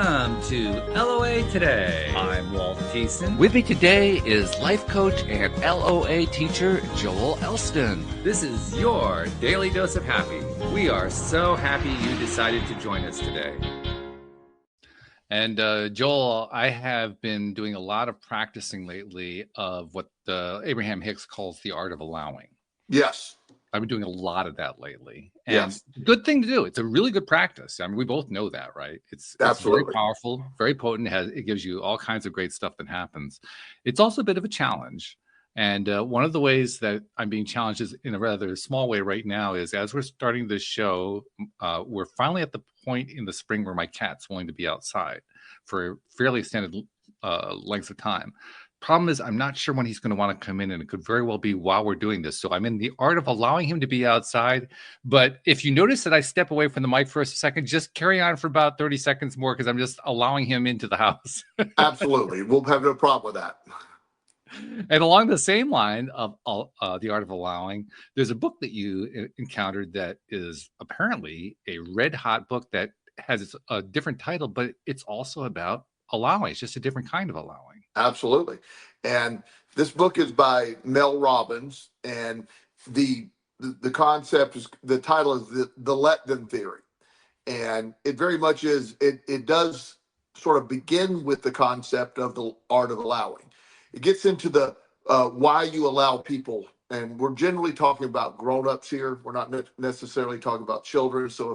Welcome to LOA Today. I'm Walt Thiessen. With me today is life coach and LOA teacher Joel Elston. This is your daily dose of happy. We are so happy you decided to join us today. And Joel, I have been doing a lot of practicing lately of what Abraham Hicks calls the art of allowing. Yes. I've been doing a lot of that lately. And yes. Good thing to do. It's a really good practice. I mean, we both know that, right? It's very powerful, very potent. It gives you all kinds of great stuff that happens. It's also a bit of a challenge. And one of the ways that I'm being challenged is in a rather small way right now is as we're starting this show, we're finally at the point in the spring where my cat's willing to be outside for fairly extended lengths of time. Problem is, I'm not sure when he's going to want to come in, and it could very well be while we're doing this. So I'm in the art of allowing him to be outside. But if you notice that I step away from the mic for a second, just carry on for about 30 seconds more because I'm just allowing him into the house. Absolutely. We'll have no problem with that. And along the same line of the art of allowing, there's a book that you encountered that is apparently a red hot book that has a different title, but it's also about allowing. It's just a different kind of allowing. Absolutely. And this book is by Mel Robbins, and the concept is, the title is the let them theory. And it very much is, it does sort of begin with the concept of the art of allowing. It gets into the why you allow people, and we're generally talking about grown-ups here. We're not necessarily talking about children. So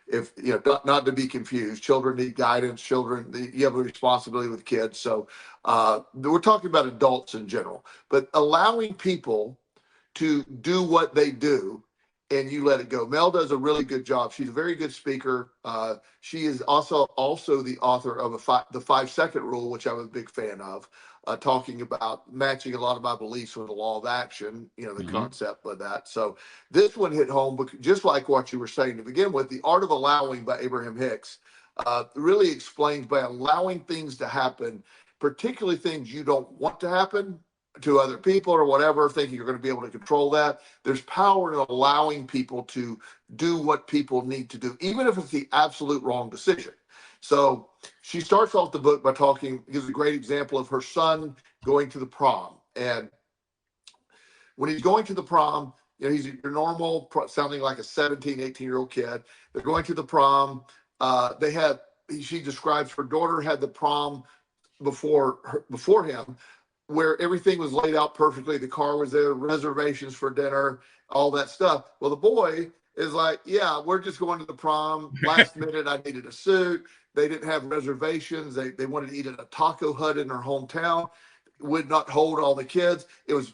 if you know, not to be confused, children need guidance. You have a responsibility with kids. So we're talking about adults in general, but allowing people to do what they do and you let it go. Mel does a really good job. She's a very good speaker. She is also the author of the 5-second rule, which I'm a big fan of, talking about matching a lot of my beliefs with the law of action, the concept of that. So this one hit home, but just like what you were saying to begin with, the art of allowing by Abraham Hicks really explains by allowing things to happen, particularly things you don't want to happen to other people or whatever, thinking you're going to be able to control that. There's power in allowing people to do what people need to do, even if it's the absolute wrong decision. So she starts off the book by gives a great example of her son going to the prom. And when he's going to the prom, he's your normal, sounding like a 17, 18-year-old kid. They're going to the prom. She describes her daughter had the prom before him, where everything was laid out perfectly. The car was there, reservations for dinner, all that stuff. Well, the boy is like, yeah, we're just going to the prom. Last minute, I needed a suit. They didn't have reservations. They wanted to eat at a taco hut in their hometown. Would not hold all the kids. It was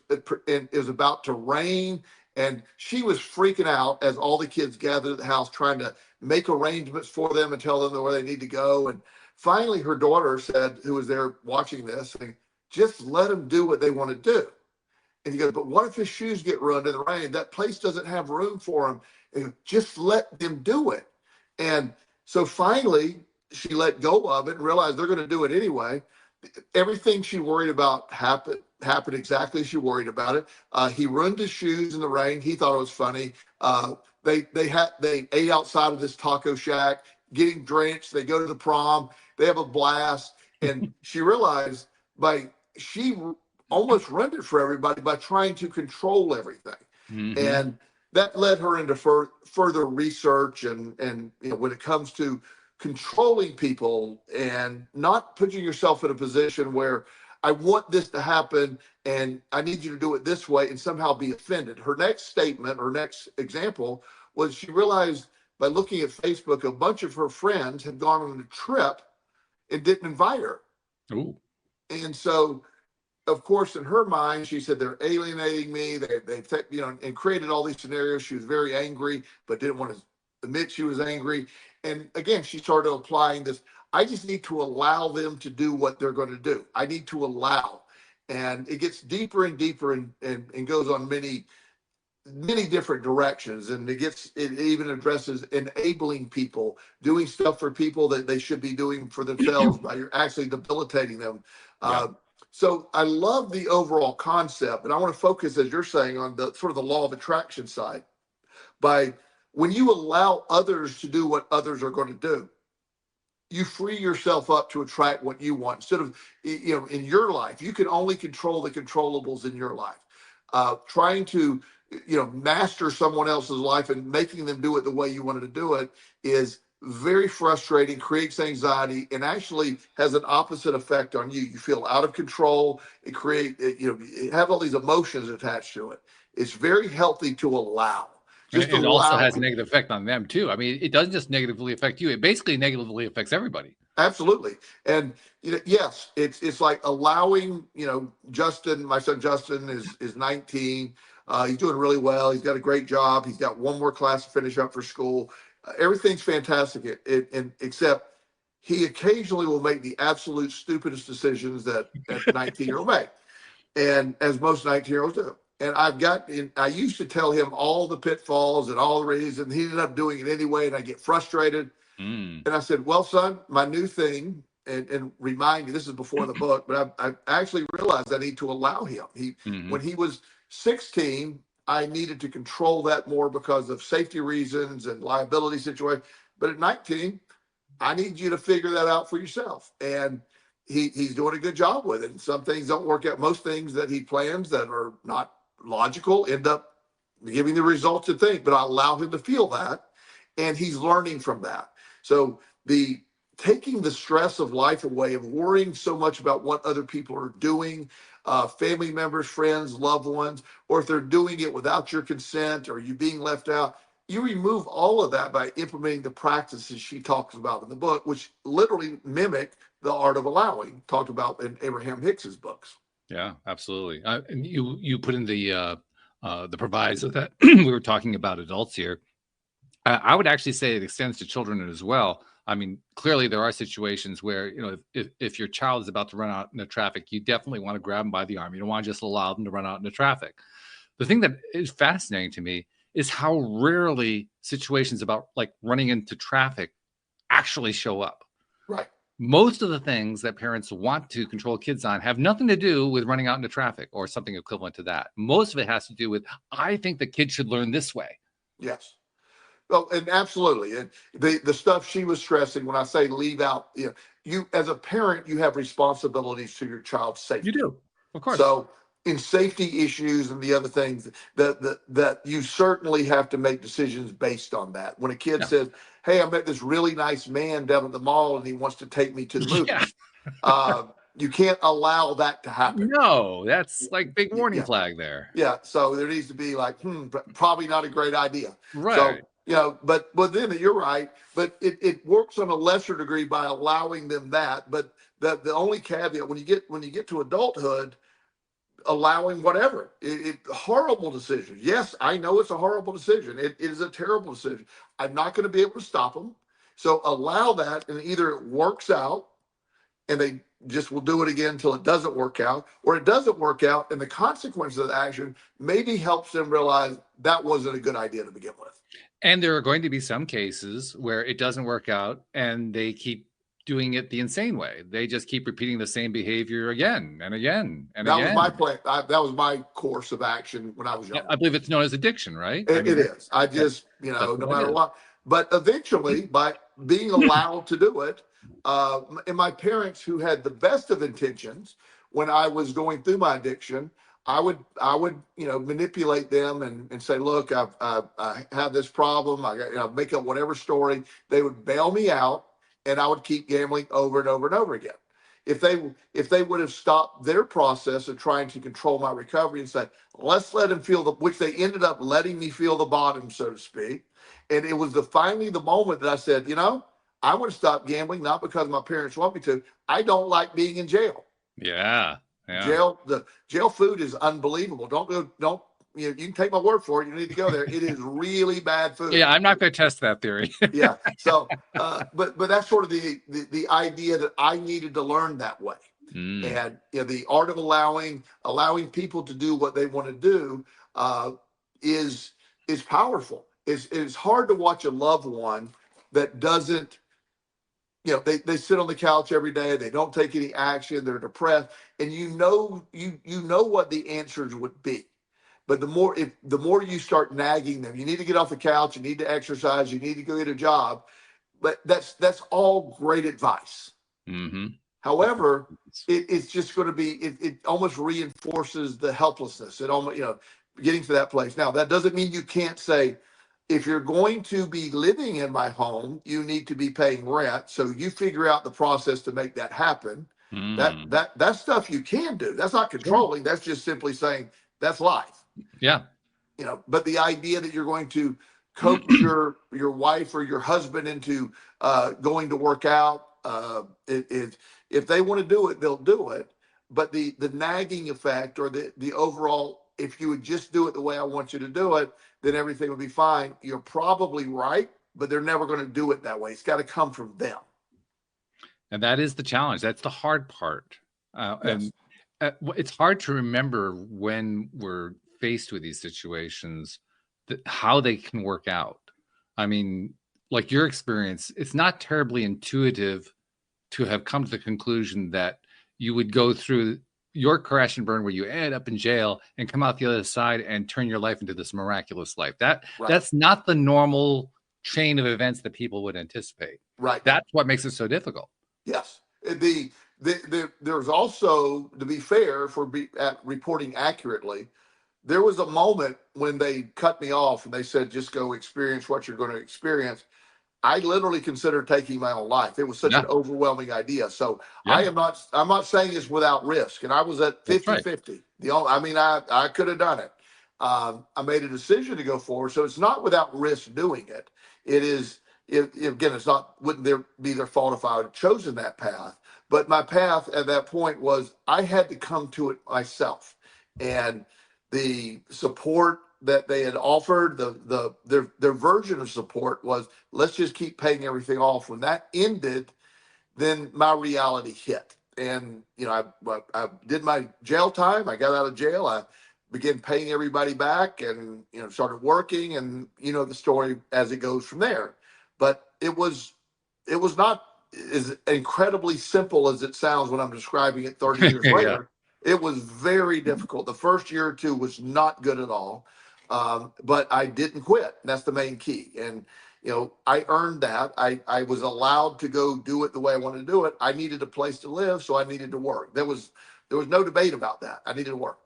about to rain, and she was freaking out as all the kids gathered at the house, trying to make arrangements for them and tell them where they need to go. And finally, her daughter said, who was there watching this, just let them do what they want to do. And he goes, but what if his shoes get ruined in the rain? That place doesn't have room for them. And just let them do it. And so finally, she let go of it and realized they're going to do it anyway. Everything she worried about happened exactly as she worried about it. He ruined his shoes in the rain. He thought it was funny. They ate outside of this taco shack, getting drenched. They go to the prom. They have a blast. And she realized she almost ruined it for everybody by trying to control everything. Mm-hmm. And that led her into further research. And when it comes to controlling people and not putting yourself in a position where I want this to happen and I need you to do it this way and somehow be offended. Her next example was she realized by looking at Facebook, a bunch of her friends had gone on a trip and didn't invite her. Ooh. And so, of course, in her mind, she said, they're alienating me. They and created all these scenarios. She was very angry, but didn't want to admit she was angry. And again, she started applying this. I just need to allow them to do what they're going to do. I need to allow. And it gets deeper and deeper and goes on many different directions. And it even addresses enabling people, doing stuff for people that they should be doing for themselves by you're actually debilitating them. Yeah. So I love the overall concept, and I want to focus, as you're saying, on the sort of the law of attraction side. When you allow others to do what others are going to do, you free yourself up to attract what you want. Instead of, in your life, you can only control the controllables in your life. Trying to, master someone else's life and making them do it the way you wanted to do it is very frustrating, creates anxiety, and actually has an opposite effect on you. You feel out of control. It have all these emotions attached to it. It's very healthy to allow. It also has a negative effect on them too. I mean, it doesn't just negatively affect you. It basically negatively affects everybody. Absolutely. And yes, it's like allowing, Justin, my son Justin is 19. He's doing really well. He's got a great job. He's got one more class to finish up for school. Everything's fantastic. Except he occasionally will make the absolute stupidest decisions that 19-year-old make. And as most 19-year-olds do. And I used to tell him all the pitfalls and all the reasons. He ended up doing it anyway, and I get frustrated. And I said, well, son, my new thing, and remind you, this is before the book, but I actually realized I need to allow him. When he was 16, I needed to control that more because of safety reasons and liability situations. But at 19, I need you to figure that out for yourself. And he's doing a good job with it. And some things don't work out. Most things that he plans that are not logical end up giving the results to think, but I allow him to feel that. And he's learning from that. So taking the stress of life away, of worrying so much about what other people are doing, family members, friends, loved ones, or if they're doing it without your consent or you being left out, you remove all of that by implementing the practices she talks about in the book, which literally mimic the art of allowing, talked about in Abraham Hicks's books. Yeah, absolutely. And you put in the proviso that we were talking about adults here. I would actually say it extends to children as well. I mean, clearly there are situations where, if your child is about to run out into traffic, you definitely want to grab them by the arm. You don't want to just allow them to run out into traffic. The thing that is fascinating to me is how rarely situations about like running into traffic actually show up. Right. Most of the things that parents want to control kids on have nothing to do with running out into traffic or something equivalent to that. Most of it has to do with, I think the kid should learn this way. Yes. Well, and absolutely. And the stuff she was stressing, when I say leave out, you as a parent, you have responsibilities to your child's safety. You do, of course. So in safety issues and the other things that you certainly have to make decisions based on that. When a kid says, hey, I met this really nice man down at the mall and he wants to take me to the movies. You can't allow that to happen. No, that's like big warning flag there. Yeah. So there needs to be like, probably not a great idea. Right. So, but then you're right, but it works on a lesser degree by allowing them that. But the only caveat when you get to adulthood, allowing whatever, horrible decisions. Yes, I know it's a horrible decision. It is a terrible decision. I'm not going to be able to stop them. So allow that, and either it works out and they just will do it again until it doesn't work out, or it doesn't work out and the consequences of the action maybe helps them realize that wasn't a good idea to begin with. And there are going to be some cases where it doesn't work out and they keep doing it the insane way. They just keep repeating the same behavior again and again and again. That was my plan. That was my course of action when I was young. I believe it's known as addiction, right? It is. I just, no matter what. But eventually, by being allowed to do it, and my parents, who had the best of intentions when I was going through my addiction, I would manipulate them and say, look, I have this problem. I make up whatever story. They would bail me out, and I would keep gambling over and over and over again. If they would have stopped their process of trying to control my recovery and said, let's let them feel which they ended up letting me feel the bottom, so to speak. And it was finally the moment that I said, I want to stop gambling, not because my parents want me to. I don't like being in jail. Yeah. The jail food is unbelievable. You can take my word for it. You need to go there. It is really bad food. Yeah, I'm not going to test that theory. Yeah. So, but that's sort of the idea that I needed to learn that way. And the art of allowing people to do what they want to do is powerful. It's hard to watch a loved one that doesn't. They sit on the couch every day. They don't take any action. They're depressed, and you know what the answers would be. But the more you start nagging them, you need to get off the couch, you need to exercise, you need to go get a job. but that's all great advice. Mm-hmm. However, it's just going to be, it almost reinforces the helplessness. It almost, getting to that place. Now, that doesn't mean you can't say, if you're going to be living in my home, you need to be paying rent. So you figure out the process to make that happen. That stuff you can do. That's not controlling. That's just simply saying that's life. Yeah. But the idea that you're going to coax your wife or your husband into going to work out, if they want to do it, they'll do it. But the nagging effect, or the overall, if you would just do it the way I want you to do it, then everything would be fine. You're probably right, but they're never going to do it that way. It's got to come from them. And that is the challenge. That's the hard part. Yes. And it's hard to remember when we're faced with these situations, how they can work out. I mean, like your experience, it's not terribly intuitive to have come to the conclusion that you would go through your crash and burn where you end up in jail and come out the other side and turn your life into this miraculous life. That's not the normal chain of events that people would anticipate. Right. That's what makes it so difficult. Yes. There's also, to be fair, at reporting accurately, there was a moment when they cut me off and they said, just go experience what you're going to experience. I literally considered taking my own life. It was such an overwhelming idea. So I'm not saying it's without risk. And I was at 50-50. I could have done it. I made a decision to go forward. So it's not without risk doing it. It is, again, wouldn't there be their fault if I had chosen that path. But my path at that point was, I had to come to it myself. And the support that they had offered, their version of support was, let's just keep paying everything off. When that ended, then my reality hit. And, I did my jail time. I got out of jail. I began paying everybody back and, started working, and, the story as it goes from there. But it was not as incredibly simple as it sounds when I'm describing it 30 years later. It was very difficult. The first year or two was not good at all. But I didn't quit. That's the main key. And, I earned that. I was allowed to go do it the way I wanted to do it. I needed a place to live, so I needed to work. There was no debate about that. I needed to work.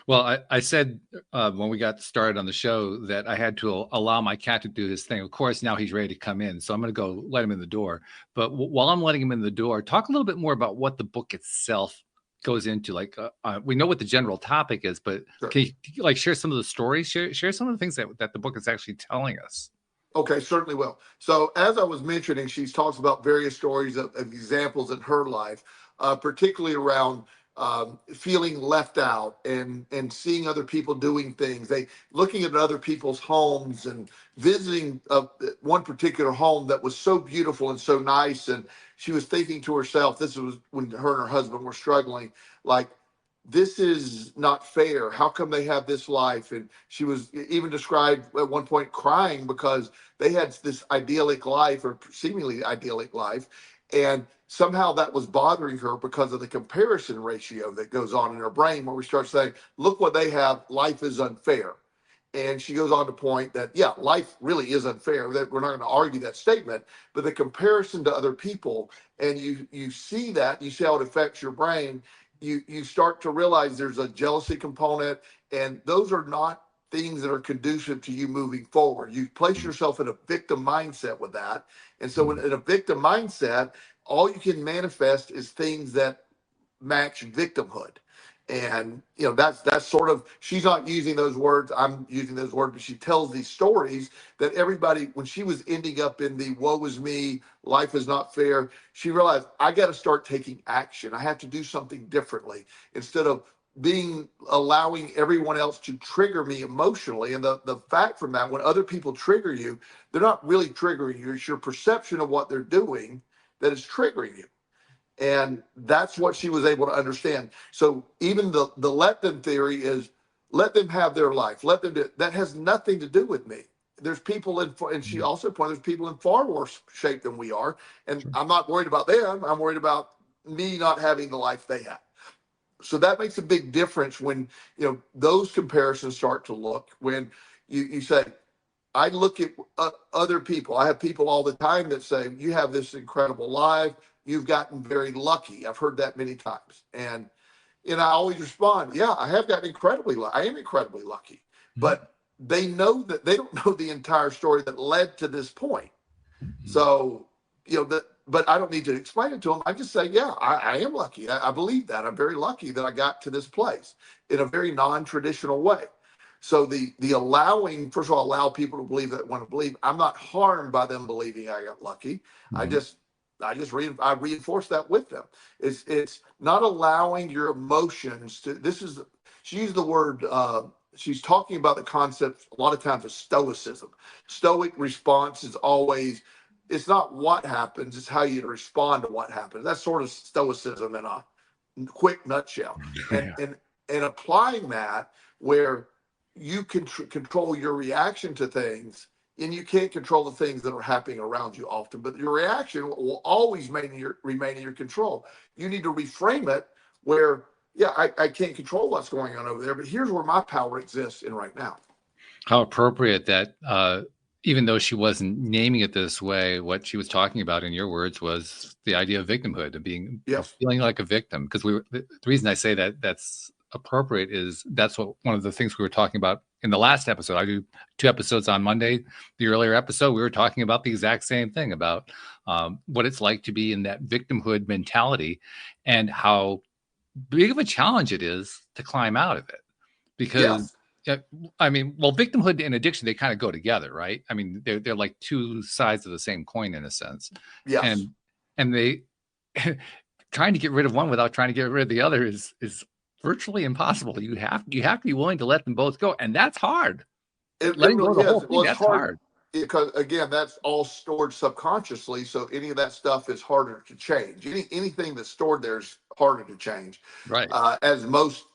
Well, I said when we got started on the show that I had to allow my cat to do his thing. Of course, now he's ready to come in, so I'm going to go let him in the door. But while I'm letting him in the door, talk a little bit more about what the book itself goes into. Like we know what the general topic is, but can you share some of the stories, share some of the things that the book is actually telling us? Okay, certainly will. So as I was mentioning, she talks about various stories of examples in her life, particularly around feeling left out and seeing other people doing things. Looking at other people's homes and visiting one particular home that was so beautiful and so nice. And she was thinking to herself, this was when her and her husband were struggling, like, this is not fair. How come they have this life? And she was even described at one point crying because they had this idyllic life, or seemingly idyllic life. And somehow that was bothering her because of the comparison ratio that goes on in her brain, where we start saying, look what they have, life is unfair. And she goes on to point that, life really is unfair. That we're not going to argue that statement, but the comparison to other people, and you see that, you see how it affects your brain. You start to realize there's a jealousy component, and those are not things that are conducive to you moving forward. You place yourself in a victim mindset with that. And so in a victim mindset, all you can manifest is things that match victimhood. And, that's sort of, she's not using those words, I'm using those words, but she tells these stories that everybody, when she was ending up in the woe is me, life is not fair, she realized, I got to start taking action. I have to do something differently instead of allowing everyone else to trigger me emotionally. And the fact from that, when other people trigger you, they're not really triggering you. It's your perception of what they're doing that is triggering you. And that's what she was able to understand. So even the let them theory is, let them have their life. Let them do it. That has nothing to do with me. There's people and she also pointed, there's people in far worse shape than we are. And I'm not worried about them. I'm worried about me not having the life they have. So that makes a big difference when, those comparisons start to look, when you say, I look at other people. I have people all the time that say, you have this incredible life. You've gotten very lucky. I've heard that many times. And I always respond, yeah, I have gotten incredibly lucky. I am incredibly lucky. But they know that they don't know the entire story that led to this point. So, but I don't need to explain it to them. I just say, yeah, I am lucky. I believe that. I'm very lucky that I got to this place in a very non-traditional way. So the allowing, first of all, allow people to believe that want to believe. I'm not harmed by them believing I got lucky. I reinforce that with them. It's not allowing your emotions to. She used the word. She's talking about the concept a lot of times of stoicism. Stoic response is always. It's not what happens. It's how you respond to what happens. That's sort of stoicism in a quick nutshell. And applying that where you can control your reaction to things. And you can't control the things that are happening around you often, but your reaction will always remain in your control. You need to reframe it where, yeah, I can't control what's going on over there, but here's where my power exists in right now. How appropriate that, even though she wasn't naming it this way, what she was talking about in your words was the idea of victimhood, of being feeling like a victim. Because the reason I say that that's appropriate is that's one of the things we were talking about in the last episode. I do 2 episodes on Monday. The earlier episode, we were talking about the exact same thing, about what it's like to be in that victimhood mentality and how big of a challenge it is to climb out of it. Because I mean, well, victimhood and addiction, they kind of go together, right? I mean, they're like 2 sides of the same coin in a sense. Yes. And they trying to get rid of one without trying to get rid of the other is virtually impossible. You have to be willing to let them both go, and that's hard. Letting go of the whole thing, that's hard. Because again, that's all stored subconsciously. So any of that stuff is harder to change. Anything that's stored there is harder to change, right? As most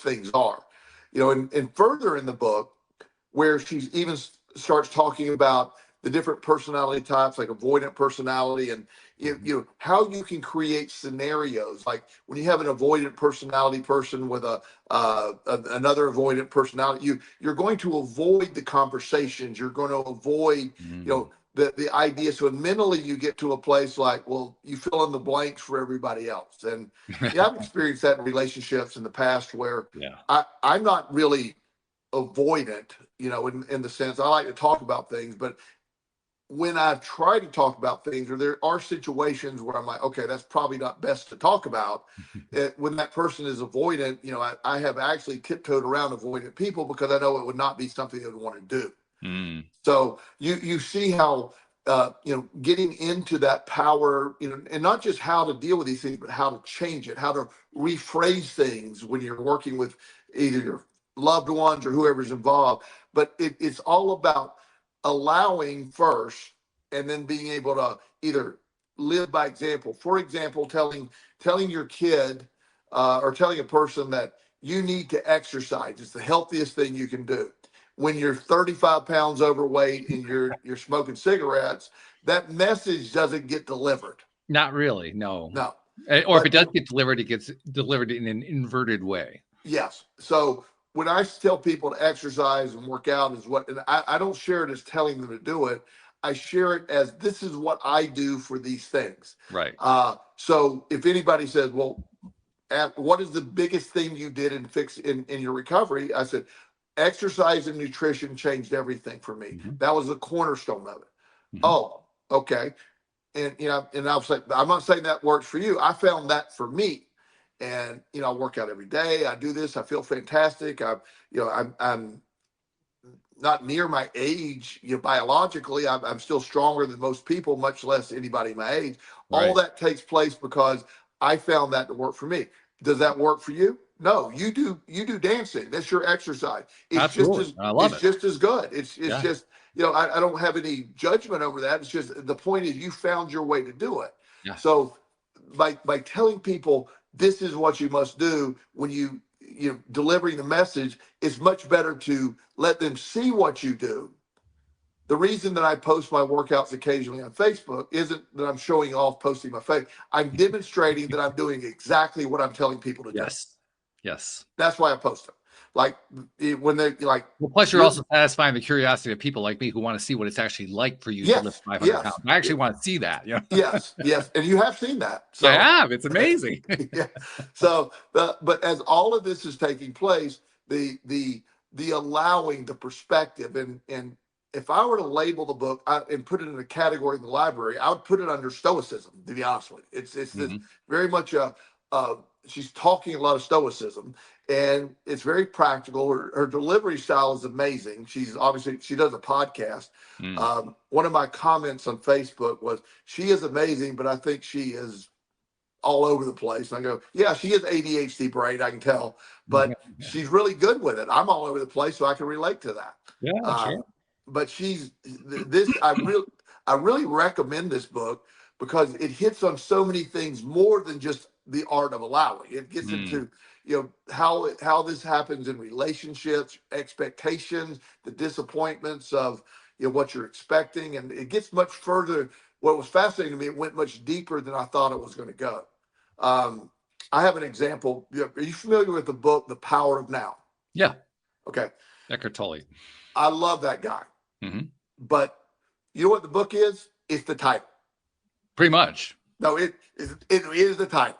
things are, and further in the book, where she's even starts talking about the different personality types, like avoidant personality, and how you can create scenarios. Like when you have an avoidant personality person with another avoidant personality, you're going to avoid the conversations. You're going to avoid, the idea. So mentally you get to a place like, well, you fill in the blanks for everybody else. And I've experienced that in relationships in the past where I'm not really avoidant, in the sense I like to talk about things, but when I try to talk about things, or there are situations where I'm like, okay, that's probably not best to talk about. When that person is avoidant, I have actually tiptoed around avoidant people because I know it would not be something they would want to do. So you see how, getting into that power, and not just how to deal with these things, but how to change it, how to rephrase things when you're working with either your loved ones or whoever's involved. But it's all about allowing first, and then being able to either live by example. For example, telling your kid or telling a person that you need to exercise. It's the healthiest thing you can do. When you're 35 pounds overweight and you're smoking cigarettes, that message doesn't get delivered. Not really, no. Or if it does get delivered, it gets delivered in an inverted way. Yes. So when I tell people to exercise and work out and I don't share it as telling them to do it. I share it as this is what I do for these things. Right. So if anybody says, well, what is the biggest thing you did in your recovery? I said, exercise and nutrition changed everything for me. That was the cornerstone of it. Oh, okay. And, and I'll say, I'm not saying that works for you. I found that for me. And, I work out every day. I do this. I feel fantastic. I'm not near my age, biologically. I'm still stronger than most people, much less anybody my age. Right. All that takes place because I found that to work for me. Does that work for you? No, you do dancing. That's your exercise. It's Absolutely. just as good. It's just, I don't have any judgment over that. It's just the point is you found your way to do it. Yeah. So by telling people this is what you must do when you delivering the message, it's much better to let them see what you do. The reason that I post my workouts occasionally on Facebook isn't that I'm showing off posting my face. I'm demonstrating that I'm doing exactly what I'm telling people to do. Yes. That's why I post them. like when they like. Well, plus you're also satisfying the curiosity of people like me who want to see what it's actually like for you to lift 500 pounds. I actually want to see that. Yeah. Yes, and you have seen that. So, I have. It's amazing. Yeah. So, but as all of this is taking place, the allowing, the perspective, and if I were to label the book and put it in a category in the library, I would put it under Stoicism. To be honest with you, it's this very much she's talking a lot of Stoicism, and it's very practical. Her delivery style is amazing. She does a podcast. One of my comments on Facebook was, she is amazing, but I think she is all over the place. And I go, yeah, she is ADHD brain, I can tell, but she's really good with it. I'm all over the place, so I can relate to that. Yeah, sure. But I really recommend this book because it hits on so many things more than just the art of allowing. It gets into, how this happens in relationships, expectations, the disappointments of, what you're expecting. And it gets much further. What was fascinating to me, it went much deeper than I thought it was going to go. I have an example. Are you familiar with the book, The Power of Now? Yeah. Okay. Eckhart Tolle. I love that guy. But you know what the book is? It's the title. Pretty much. No, it is the title.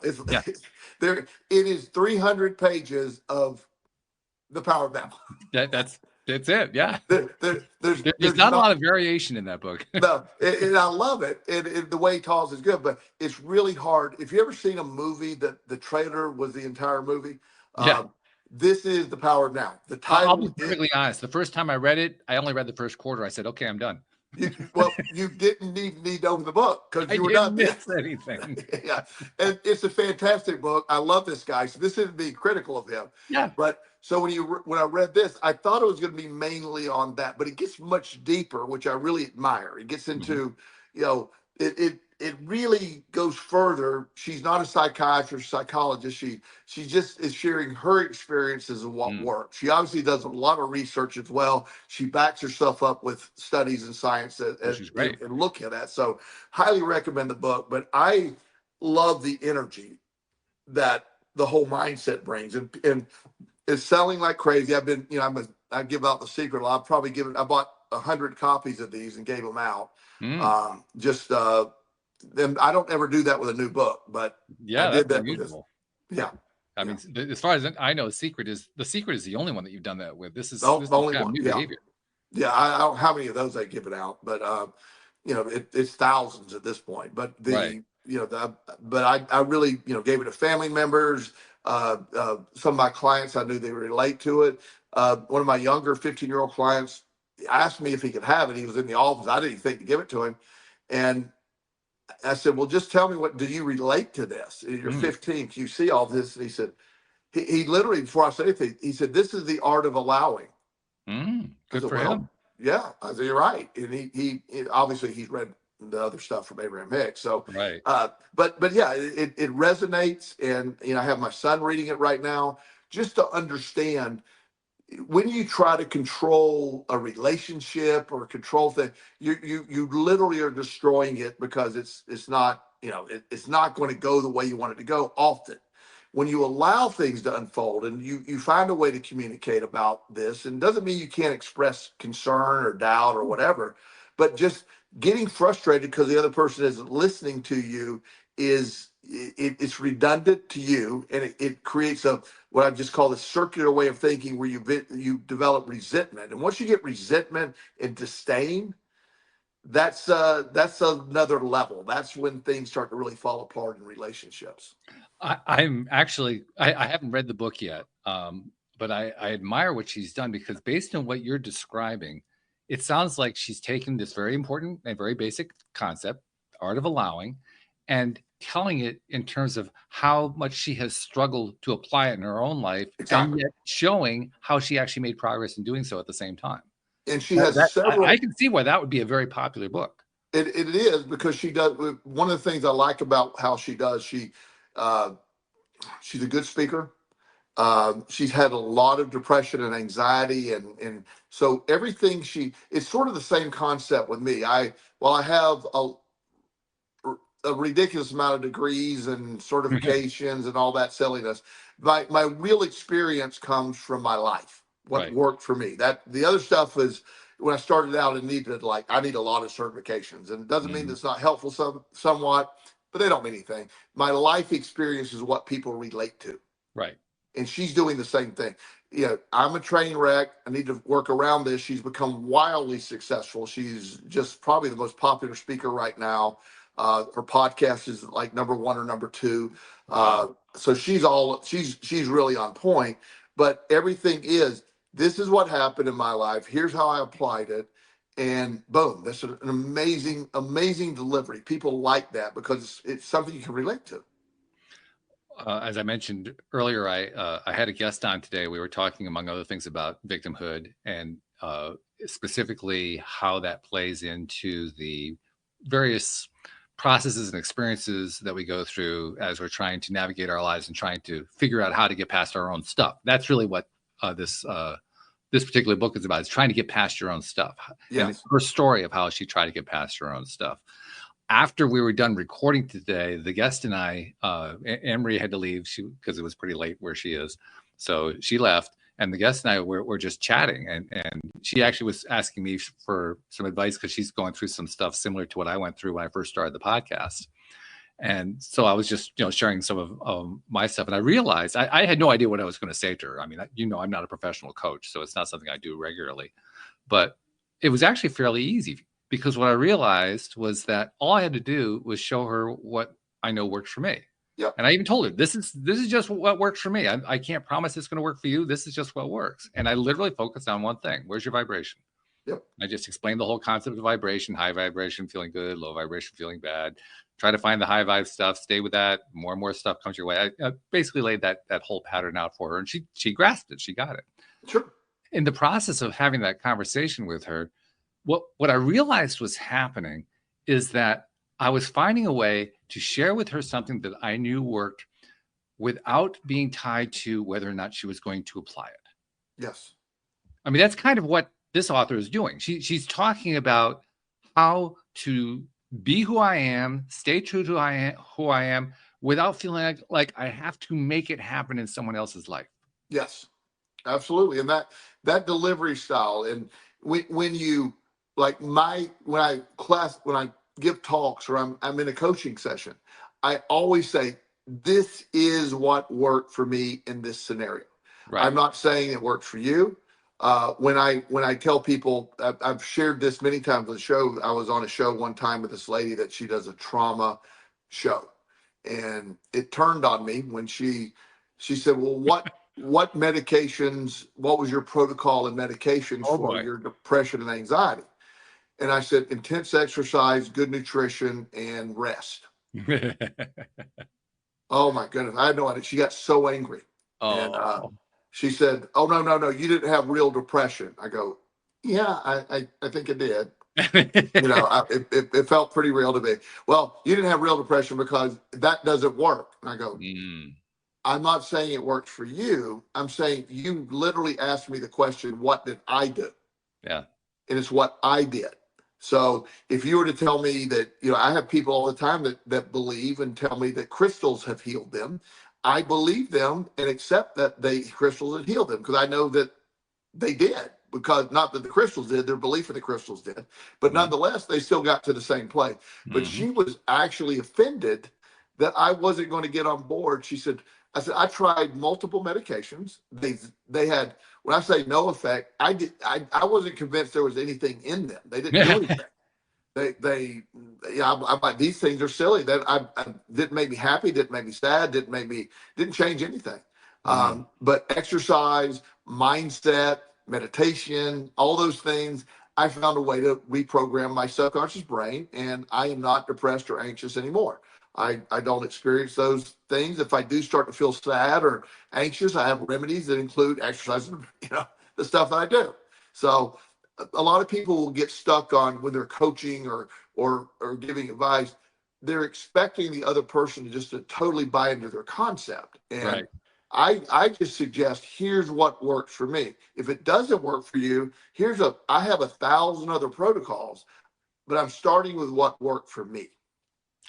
It is 300 pages of The Power of Now. That's it. Yeah. There's not a lot of variation in that book. No, and I love it. And the way he talks is good, but it's really hard. If you ever seen a movie that the trailer was the entire movie, this is The Power of Now. The title. I'll be perfectly honest. The first time I read it, I only read the first quarter. I said, okay, I'm done. You didn't need to open the book because you were not miss anything. Yeah, and it's a fantastic book. I love this guy. So this isn't being critical of him. Yeah. But so when I read this, I thought it was going to be mainly on that, but it gets much deeper, which I really admire. It gets into, it really goes further. She's not a psychiatrist, psychologist. She just is sharing her experiences of what works. She obviously does a lot of research as well. She backs herself up with studies and science and look at that. So highly recommend the book. But I love the energy that the whole mindset brings, and it's selling like crazy. I've been, I give out the secret. I bought 100 copies of these and gave them out. Then I don't ever do that with a new book, but I did that with this. Yeah. I mean, as far as I know, the secret is the only one that you've done that with. This is the only one. New behavior. Yeah. I don't know how many of those I give it out, but it's thousands at this point. But I really gave it to family members. Some of my clients, I knew they would relate to it. One of my younger 15-year-old clients asked me if he could have it. He was in the office. I didn't think to give it to him, and I said, well, just tell me, do you relate to this? You're 15. Can you see all this? And he said, he literally, before I said anything, he said, this is the art of allowing. Good for him. Yeah. I said, you're right. And he obviously he's read the other stuff from Abraham Hicks. So, right. But yeah, it resonates. And, I have my son reading it right now just to understand when you try to control a relationship or control things, you literally are destroying it because it's not, it's not going to go the way you want it to go often. When you allow things to unfold and you find a way to communicate about this, and doesn't mean you can't express concern or doubt or whatever, but just getting frustrated because the other person isn't listening to you it's redundant to you, and it creates what I just call the circular way of thinking where you develop resentment. And once you get resentment and disdain, that's another level. That's when things start to really fall apart in relationships. I haven't read the book yet, but I admire what she's done, because based on what you're describing, it sounds like she's taken this very important and very basic concept, art of allowing, and telling it in terms of how much she has struggled to apply it in her own life, and yet showing how she actually made progress in doing so at the same time. And she has several. I can see why that would be a very popular book. It is, because she does. One of the things I like about how she does, she's a good speaker. She's had a lot of depression and anxiety, and so everything it's sort of the same concept with me. While I have a ridiculous amount of degrees and certifications and all that silliness. My real experience comes from my life, what Right. worked for me. That the other stuff is when I started out and needed I need a lot of certifications, and it doesn't mean it's not helpful somewhat, but they don't mean anything. My life experience is what people relate to. Right. And she's doing the same thing. I'm a train wreck. I need to work around this. She's become wildly successful. She's just probably the most popular speaker right now. Her podcast is like number one or number two. So she's really on point. But everything this is what happened in my life. Here's how I applied it. And boom, that's an amazing, amazing delivery. People like that because it's something you can relate to. As I mentioned earlier, I had a guest on today. We were talking, among other things, about victimhood and specifically how that plays into the various processes and experiences that we go through as we're trying to navigate our lives and trying to figure out how to get past our own stuff. That's really what this particular book is about. It's trying to get past your own stuff. Yes. And it's her story of how she tried to get past her own stuff. After we were done recording today, the guest and I, Anne-Marie had to leave because it was pretty late where she is. So she left, and the guest and I were just chatting. And she actually was asking me for some advice because she's going through some stuff similar to what I went through when I first started the podcast. And so I was just, sharing some of my stuff. And I realized I had no idea what I was going to say to her. I mean, I'm not a professional coach, so it's not something I do regularly. But it was actually fairly easy. Because what I realized was that all I had to do was show her what I know works for me. Yep. And I even told her, this is just what works for me. I can't promise it's going to work for you. This is just what works. And I literally focused on one thing. Where's your vibration? Yep. I just explained the whole concept of vibration, high vibration, feeling good, low vibration, feeling bad. Try to find the high vibe stuff, stay with that. More and more stuff comes your way. I basically laid that whole pattern out for her, and she grasped it. She got it. Sure. In the process of having that conversation with her, what I realized was happening is that I was finding a way to share with her something that I knew worked without being tied to whether or not she was going to apply it. Yes. I mean, that's kind of what this author is doing. She's talking about how to be who I am, stay true to who I am, without feeling like I have to make it happen in someone else's life. Yes, absolutely. And that delivery style, and when you when I give talks or I'm in a coaching session, I always say, this is what worked for me in this scenario. Right. I'm not saying it works for you. When I tell people, I've shared this many times on the show. I was on a show one time with this lady that she does a trauma show, and it turned on me when she said, well, what medications, what was your protocol and medications for your depression and anxiety? And I said, intense exercise, good nutrition, and rest. Oh my goodness. I had no idea. She got so angry. And she said, oh, no, you didn't have real depression. I go, yeah, I think I did. It felt pretty real to me. Well, you didn't have real depression because that doesn't work. And I go, I'm not saying it works for you. I'm saying you literally asked me the question, what did I do? Yeah. And it's what I did. So if you were to tell me that, I have people all the time that believe and tell me that crystals have healed them, I believe them and accept that crystals had healed them because I know that they did. Because not that the crystals did, their belief in the crystals did, but nonetheless, they still got to the same place. But she was actually offended that I wasn't going to get on board. I said, I tried multiple medications. They had, when I say no effect, I wasn't convinced there was anything in them. They didn't do anything. I'm like, these things are silly. That I didn't make me happy, didn't make me sad, didn't change anything. But exercise, mindset, meditation, all those things, I found a way to reprogram my subconscious brain, and I am not depressed or anxious anymore. I don't experience those things. If I do start to feel sad or anxious, I have remedies that include exercise and, the stuff that I do. So a lot of people will get stuck on when they're coaching or giving advice, they're expecting the other person to just totally buy into their concept. And I just suggest, here's what works for me. If it doesn't work for you, I have 1,000 other protocols, but I'm starting with what worked for me.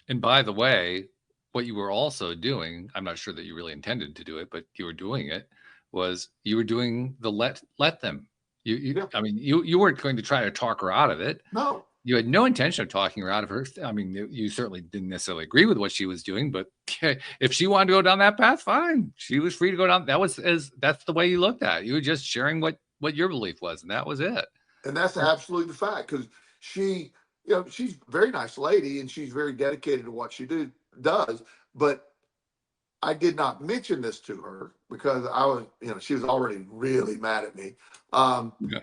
And by the way, what you were also doing, I'm not sure that you really intended to do it, but you were doing it, was you were doing the let them. Yeah. I mean, you weren't going to try to talk her out of it. No. You had no intention of talking her out of her. I mean, you certainly didn't necessarily agree with what she was doing, but if she wanted to go down that path, fine. She was free to go down. That's the way you looked at it. You were just sharing what your belief was, and that was it. And that's absolutely the fact, because she, she's a very nice lady and she's very dedicated to what she does. But I did not mention this to her because I was, she was already really mad at me. Yeah.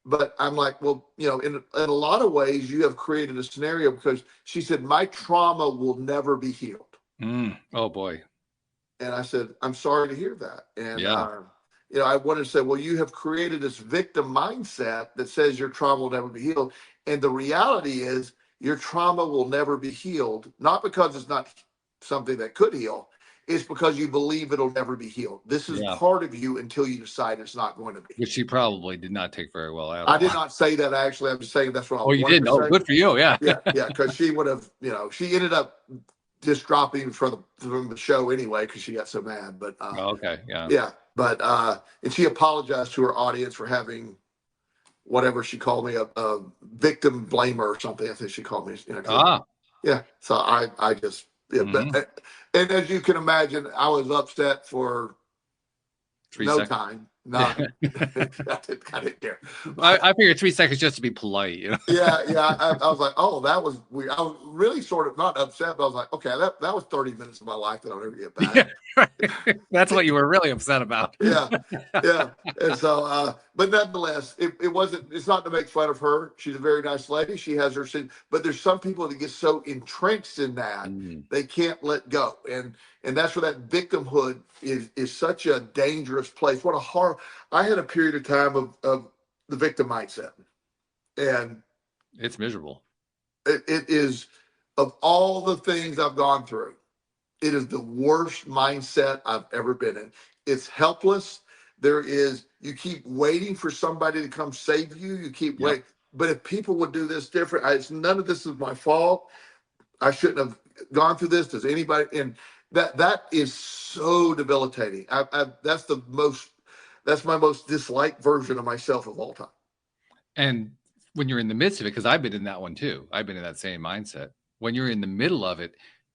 But I'm like, well, in a lot of ways, you have created a scenario, because she said, my trauma will never be healed. Oh, boy. And I said, I'm sorry to hear that. And, yeah. I wanted to say, well, you have created this victim mindset that says your trauma will never be healed. And the reality is your trauma will never be healed, not because it's not something that could heal. It's because you believe it'll never be healed. This is part of you until you decide it's not going to be. Which she probably did not take very well at all. I did not say that, actually. I'm just saying that's what I wanted to say. Oh, you did? Oh, good for you. Yeah. Yeah, because she would have, she ended up just dropping from the show anyway because she got so mad. But okay, yeah. Yeah, but and she apologized to her audience for having whatever she called me, a victim blamer or something. I think she called me. Yeah. So I just but and as you can imagine, I was upset for 3 seconds. Time. No, I didn't care. I figured 3 seconds just to be polite. Yeah. I was like, oh, that was weird. I was really sort of not upset, but I was like, okay, that was 30 minutes of my life that I'll never get back. Yeah, that's what you were really upset about. Yeah. And so, but nonetheless, it's not to make fun of her. She's a very nice lady. She has her sin, but there's some people that get so entrenched in that they can't let go. And that's where that victimhood is such a dangerous place. What a horror. I had a period of time of the victim mindset, and it's miserable. It is, of all the things I've gone through, it is the worst mindset I've ever been in. It's helpless. You keep waiting for somebody to come save you. You keep waiting. But if people would do this different, none of this is my fault. I shouldn't have gone through this. Does anybody? And that is so debilitating. That's my most disliked version of myself of all time. And when you're in the midst of it, because I've been in that one too. I've been in that same mindset. When you're in the middle of it,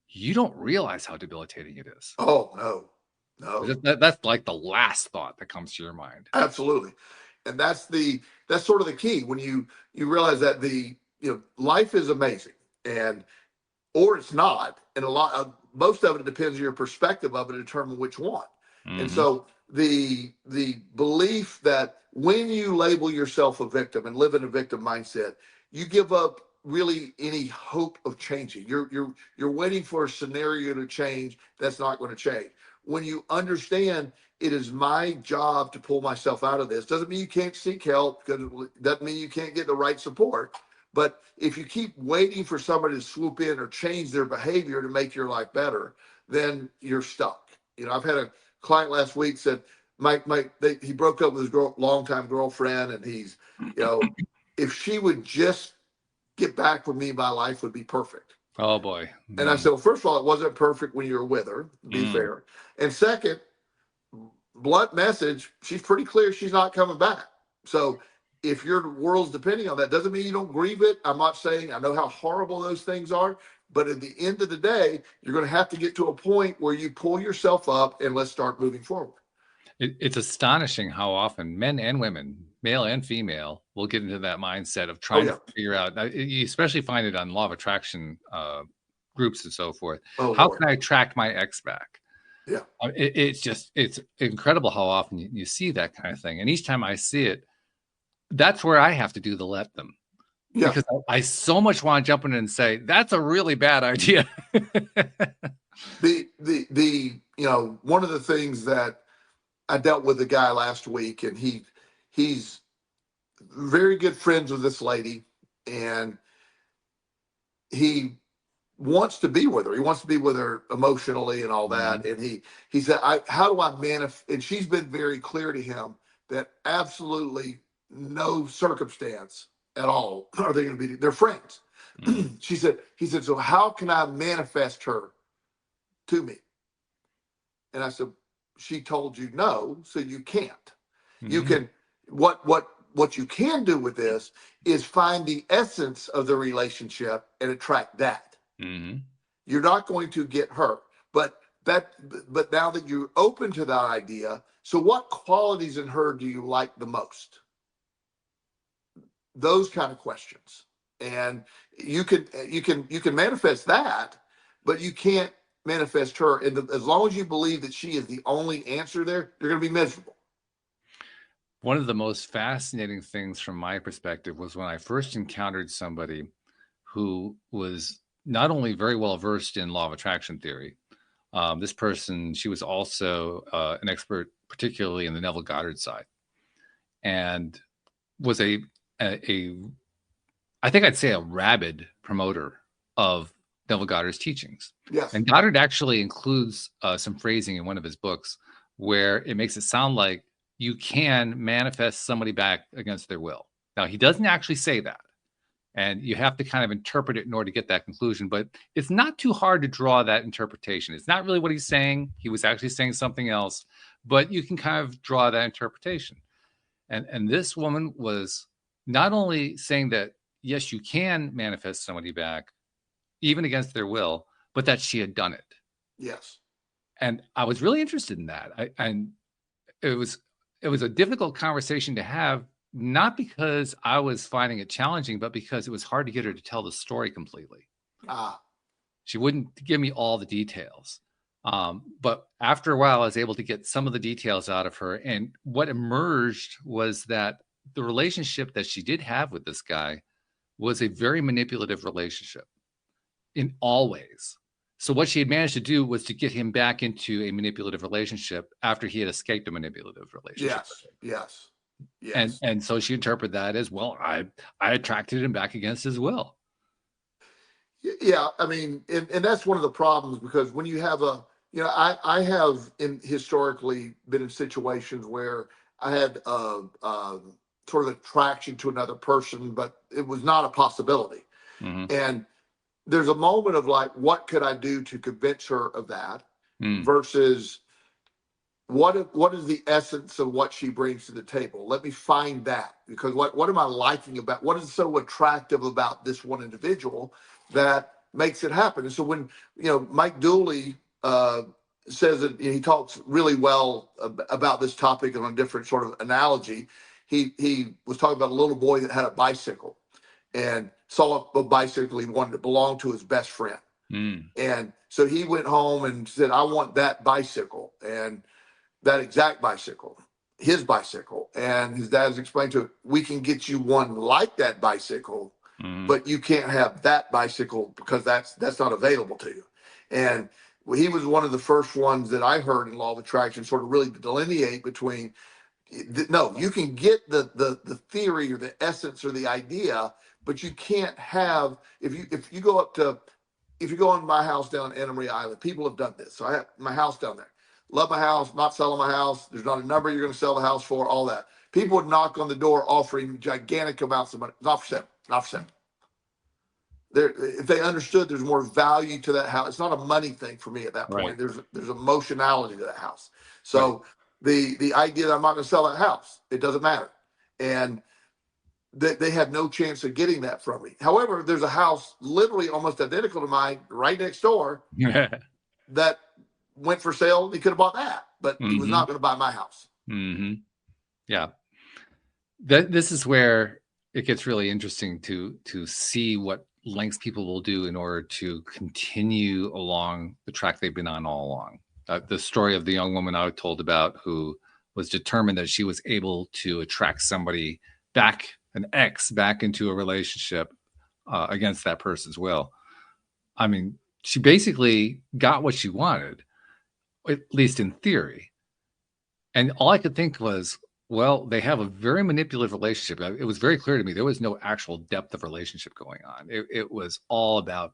you don't realize how debilitating it is. Oh, no. That's like the last thought that comes to your mind. Absolutely. And that's sort of the key when you realize that life is amazing, or it's not. And most of it depends on your perspective of it to determine which one. And so the belief that when you label yourself a victim and live in a victim mindset, you give up really any hope of changing. You're waiting for a scenario to change that's not going to change. When you understand it is my job to pull myself out of this, doesn't mean you can't seek help, because it doesn't mean you can't get the right support. But if you keep waiting for somebody to swoop in or change their behavior to make your life better, then you're stuck. I've had a client last week said he broke up with his longtime girlfriend, and he's, if she would just get back with me, my life would be perfect. Oh boy. And I said, well, first of all, it wasn't perfect when you were with her, to be fair. And second, blunt message, she's pretty clear she's not coming back. So if your world's depending on that, doesn't mean you don't grieve it. I'm not saying, I know how horrible those things are, but at the end of the day, you're going to have to get to a point where you pull yourself up and let's start moving forward. It's astonishing how often men and women, male and female, will get into that mindset of trying to figure out. You especially find it on law of attraction groups and so forth. How can I attract my ex back? Yeah, it's incredible how often you see that kind of thing. And each time I see it, that's where I have to do the let them. Yeah. Because I so much want to jump in and say that's a really bad idea. One of the things that I dealt with a guy last week, and he's very good friends with this lady, and he wants to be with her. He wants to be with her emotionally and all that. And he said, how do I manifest? And she's been very clear to him that absolutely no circumstance at all are they going to be, they're friends. He said, so how can I manifest her to me? And I said, she told you no, so you can't. You can, what you can do with this is find the essence of the relationship and attract that. You're not going to get her, but now that you're open to that idea, so what qualities in her do you like the most? Those kind of questions. And you can manifest that, but you can't manifest her. And as long as you believe that she is the only answer there, you're going to be miserable. One of the most fascinating things from my perspective was when I first encountered somebody who was not only very well versed in law of attraction theory. This person, she was also an expert, particularly in the Neville Goddard side, and was I think I'd say a rabid promoter of Neville Goddard's teachings. Yes. And Goddard actually includes some phrasing in one of his books where it makes it sound like you can manifest somebody back against their will. Now, he doesn't actually say that. And you have to kind of interpret it in order to get that conclusion. But it's not too hard to draw that interpretation. It's not really what he's saying. He was actually saying something else. But you can kind of draw that interpretation. And this woman was not only saying that, yes, you can manifest somebody back, even against their will, but that she had done it. Yes. And I was really interested in that. And it was a difficult conversation to have, not because I was finding it challenging, but because it was hard to get her to tell the story completely. She wouldn't give me all the details. But after a while, I was able to get some of the details out of her. And what emerged was that the relationship that she did have with this guy was a very manipulative relationship in all ways. So what she had managed to do was to get him back into a manipulative relationship after he had escaped a manipulative relationship. Yes. And so she interpreted that as, well, I attracted him back against his will. Yeah, I mean, and that's one of the problems, because when you have I have historically been in situations where I had sort of attraction to another person, but it was not a possibility. And there's a moment of like, what could I do to convince her of that versus what is the essence of what she brings to the table? Let me find that, because what am I liking about, what is so attractive about this one individual that makes it happen? And so when, Mike Dooley says that, he talks really well about this topic on a different sort of analogy. He was talking about a little boy that had a bicycle and saw a bicycle he wanted to belong to his best friend. And so he went home and said, I want that bicycle, and that exact bicycle, his bicycle. And his dad's explained to him, we can get you one like that bicycle, but you can't have that bicycle because that's not available to you. And he was one of the first ones that I heard in law of attraction sort of really delineate between, no, you can get the theory or the essence or the idea, but you can't have, if you go on my house down Anna Maria Island, people have done this. So I have my house down there. Love my house, not selling my house. There's not a number you're going to sell the house for, all that. People would knock on the door offering gigantic amounts of money. Not for sale, not for sale. If they understood there's more value to that house, it's not a money thing for me at that point. Right. There's emotionality to that house. So the idea that I'm not going to sell that house, it doesn't matter. And they had no chance of getting that from me. However, there's a house literally almost identical to mine right next door that went for sale. He could have bought that, but he was not going to buy my house. Yeah. This is where it gets really interesting to see what lengths people will do in order to continue along the track they've been on all along. The story of the young woman I told about who was determined that she was able to attract somebody back, an ex, back into a relationship against that person's will. I mean, she basically got what she wanted, at least in theory. And all I could think was, well, they have a very manipulative relationship. It was very clear to me there was no actual depth of relationship going on. It was all about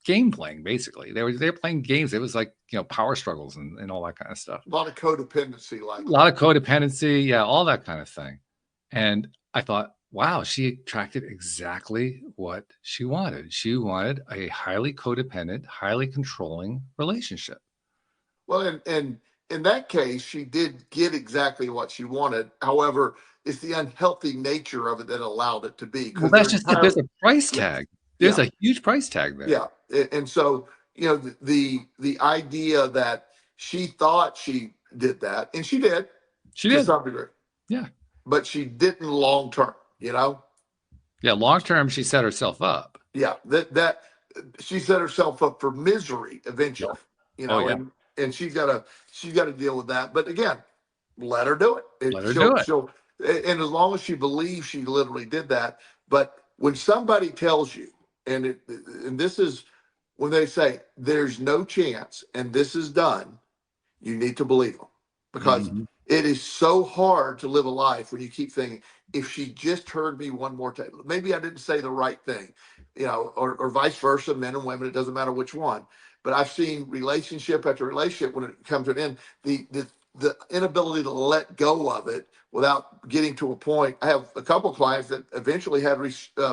game playing, basically. They were playing games. It was like, power struggles and all that kind of stuff. A lot of codependency. A lot of codependency. Yeah, all that kind of thing. And I thought, wow, she attracted exactly what she wanted. She wanted a highly codependent, highly controlling relationship. Well, and in that case, she did get exactly what she wanted. However, it's the unhealthy nature of it that allowed it to be, Well, because that's they're just it. There's entirely, a price yeah, tag. There's yeah, a huge price tag there. yeah. And so, the idea that she thought she did that, and she did She to did. some degree, Yeah. but she didn't long term, Yeah. Long term, she set herself up. Yeah, that she set herself up for misery Yeah. eventually, Oh, yeah. and she's got to deal with that. But again, let her do it. Let her do it. And as long as she believes she literally did that. But when somebody tells you, and this is when they say there's no chance and this is done, you need to believe them, because Mhm. it is so hard to live a life when you keep thinking, if she just heard me one more time, maybe I didn't say the right thing, or vice versa, men and women, it doesn't matter which one. But I've seen relationship after relationship, when it comes to an end, the inability to let go of it without getting to a point. I have a couple of clients that eventually had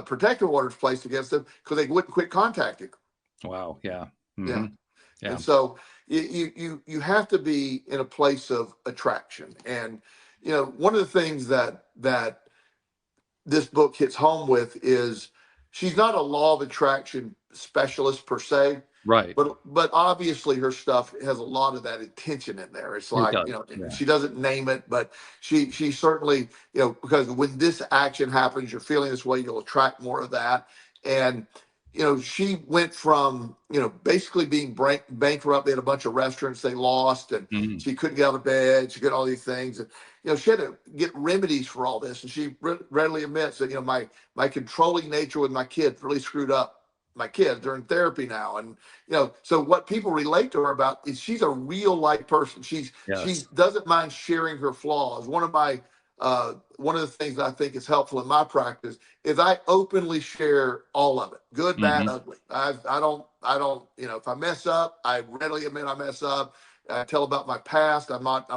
protective orders placed against them because they wouldn't quit contacting them. Wow. Yeah. Yeah. Hmm. Yeah. And so you have to be in a place of attraction. And one of the things that this book hits home with is, she's not a law of attraction specialist per se, Right. but obviously her stuff has a lot of that intention in there. It's It like, does. Yeah. she doesn't name it, but she certainly, because when this action happens, you're feeling this way, you'll attract more of that. And she went from basically being bankrupt. They had a bunch of restaurants they lost, and Mhm. she couldn't get out of bed. She got all these things, and she had to get remedies for all this. And she readily admits that my controlling nature with my kids really screwed up my kids. They're in therapy now, and so what people relate to her about is, she's a real life person. She Yes. doesn't mind sharing her flaws. One of the things that I think is helpful in my practice is I openly share all of it, good, bad, Hmm. ugly. I don't, if I mess up, I readily admit I mess up. I tell about my past. I'm not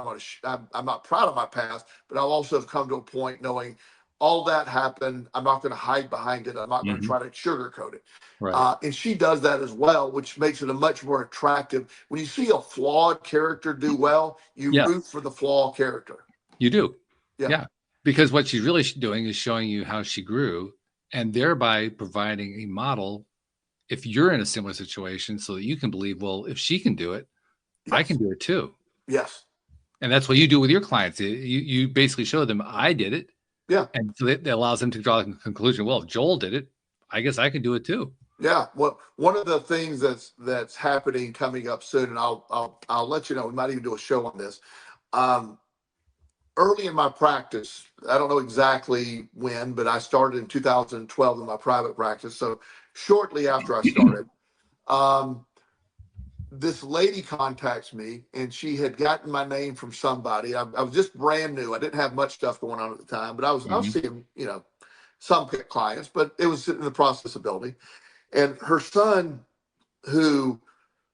proud of my past, but I also have come to a point knowing all that happened. I'm not going to hide behind it. I'm not going to Hmm. try to sugarcoat it. Right. And she does that as well, which makes it a much more attractive. When you see a flawed character do well, you Yeah. root for the flawed character. You do. Yeah. Yeah. Because what she's really doing is showing you how she grew, and thereby providing a model if you're in a similar situation, so that you can believe, well, if she can do it, I can Yes. do it too. Yes. And that's what you do with your clients. You basically show them, I did it. Yeah. And so that allows them to draw the conclusion, well, if Joel did it, I guess I can do it too. Yeah. Well, one of the things that's happening coming up soon, and I'll let you know. We might even do a show on this. Um, Early in my practice, I don't know exactly when, but I started in 2012 in my private practice. So shortly after I started, um, this lady contacts me, and she had gotten my name from somebody. I was just brand new. I didn't have much stuff going on at the time, but I was Mhm. seeing some clients, but it was in the process of building. And her son, who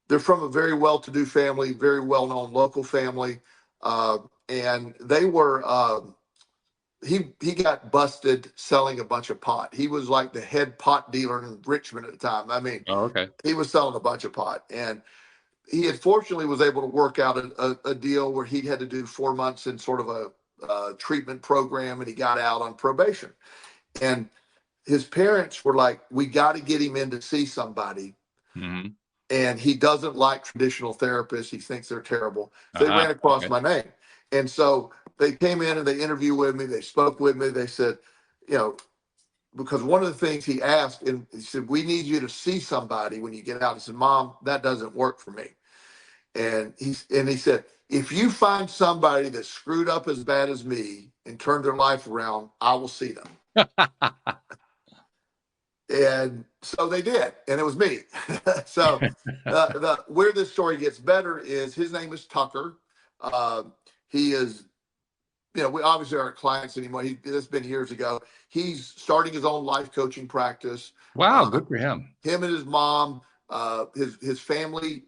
they're from a very well-to-do family, very well-known local family, uh, and they were. He got busted selling a bunch of pot. He was like the head pot dealer in Richmond at the time. I mean, Oh, okay. he was selling a bunch of pot, and he unfortunately was able to work out a deal where he had to do 4 months in sort of a treatment program, and he got out on probation. And his parents were like, "We got to get him in to see somebody." Hmm. And he doesn't like traditional therapists. He thinks they're terrible. So they Uh-huh. ran across Okay. my name. And so they came in and they interviewed with me. They spoke with me. They said, you know, because one of the things he asked, and he said, "We need you to see somebody when you get out." He said, "Mom, that doesn't work for me." And he said, "If you find somebody that screwed up as bad as me and turned their life around, I will see them." And so they did, and it was me. So where this story gets better is, his name is Tucker. He is, we obviously aren't clients anymore. It's been years ago. He's starting his own life coaching practice. Wow, Uh, good for him. Him and his mom, his family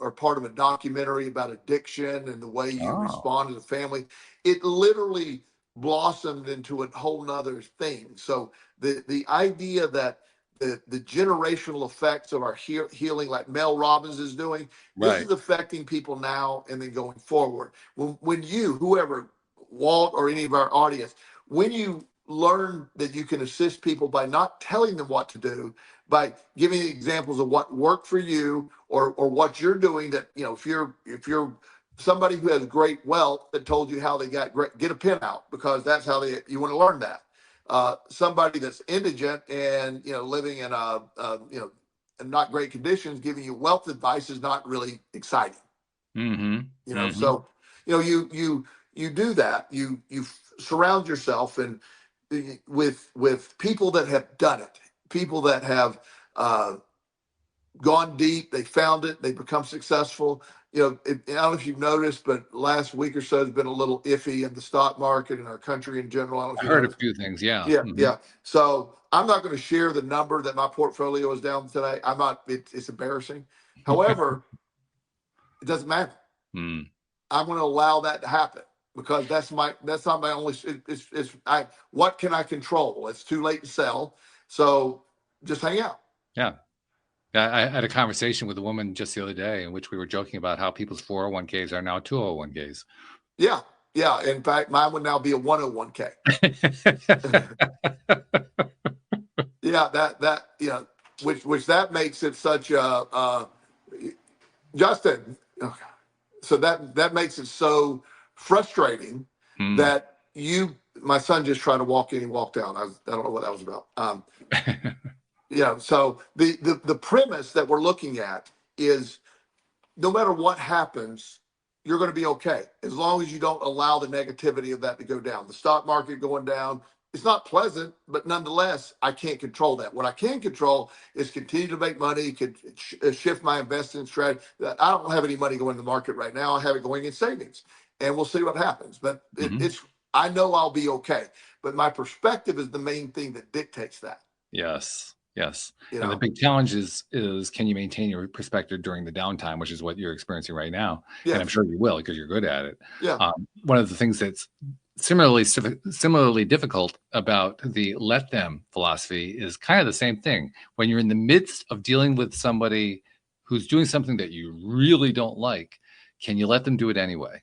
are part of a documentary about addiction and the way you Oh, respond as a family. It literally blossomed into a whole nother thing. So the idea that the generational effects of our healing, like Mel Robbins is doing, this Right. is affecting people now and then going forward. When you, whoever, Walt or any of our audience, when you learn that you can assist people by not telling them what to do, by giving examples of what worked for you, or what you're doing, that, you know, if you're somebody who has great wealth that told you how they got great, get a pen out, because that's how you want to learn that. Somebody that's indigent and, you know, living in you know, in not great conditions, giving you wealth advice is not really exciting. Mm-hmm. You know, Mm-hmm. so, you know, you do that. You surround yourself and with people that have done it, people that have gone deep, they found it, they become successful. You know, I don't know if you've noticed, but last week or so has been a little iffy in the stock market in our country in general. I don't know if I you heard a noticed. few things. Yeah. Yeah, Mm-hmm. yeah. So I'm not going to share the number that my portfolio is down today. I'm not. It's embarrassing. However, it doesn't matter. Mm. I'm going to allow that to happen because that's not my only. What can I control? It's too late to sell, so just hang out. Yeah. I had a conversation with a woman just the other day in which we were joking about how people's 401ks are now 201ks. Yeah, yeah. In fact, mine would now be a 101k. Yeah, that you know, which that makes it such a Justin. So that makes it so frustrating that my son just tried to walk in, he walked out. I don't know what that was about. Yeah. So the premise that we're looking at is, no matter what happens, you're going to be okay as long as you don't allow the negativity of that to go down. The stock market going down, it's not pleasant, but nonetheless, I can't control that. What I can control is continue to make money, could shift my investing strategy. I don't have any money going in the market right now. I have it going in savings, and we'll see what happens. But I know I'll be okay. But my perspective is the main thing that dictates that. Yes. Yes. You And know? the big challenge is can you maintain your perspective during the downtime, which is what you're experiencing right now. Yes. And I'm sure you will because you're good at it. Yeah. One of the things that's similarly difficult about the let them philosophy is kind of the same thing. When you're in the midst of dealing with somebody who's doing something that you really don't like, can you let them do it anyway?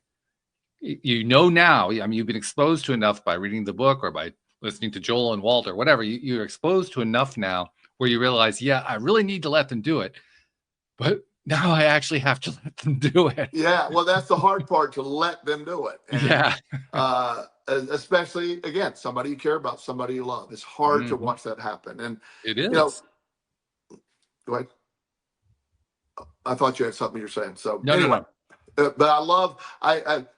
You know now, I mean, you've been exposed to enough by reading the book or by listening to Joel and Walt or whatever. You're exposed to enough now where you realize, yeah, I really need to let them do it, but now I actually have to let them do it. Yeah, well, that's the hard part, to let them do it. And, yeah. Especially, again, somebody you care about, somebody you love. It's hard to watch that happen. And it is. You know, go ahead. I thought you had something you're saying. So no, anyway, no. But I love,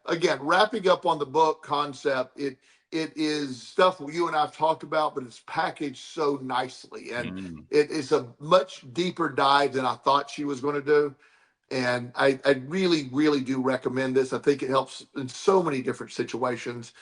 again, wrapping up on the book concept, it is stuff you and I've talked about, but it's packaged so nicely. And it is a much deeper dive than I thought she was going to do. And I really, really do recommend this. I think it helps in so many different situations,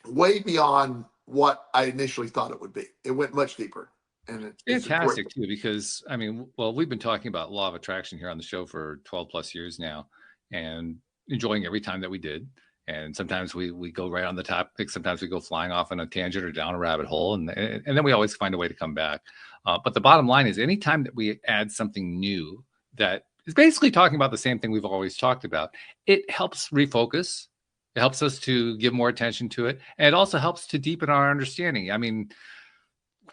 way beyond what I initially thought it would be. It went much deeper. And it's fantastic too, because I mean, well, we've been talking about law of attraction here on the show for 12 plus years now, and enjoying every time that we did. And sometimes we go right on the topic. Sometimes we go flying off on a tangent or down a rabbit hole, and then we always find a way to come back. But the bottom line is, anytime that we add something new that is basically talking about the same thing we've always talked about, it helps refocus. It helps us to give more attention to it, and it also helps to deepen our understanding. I mean,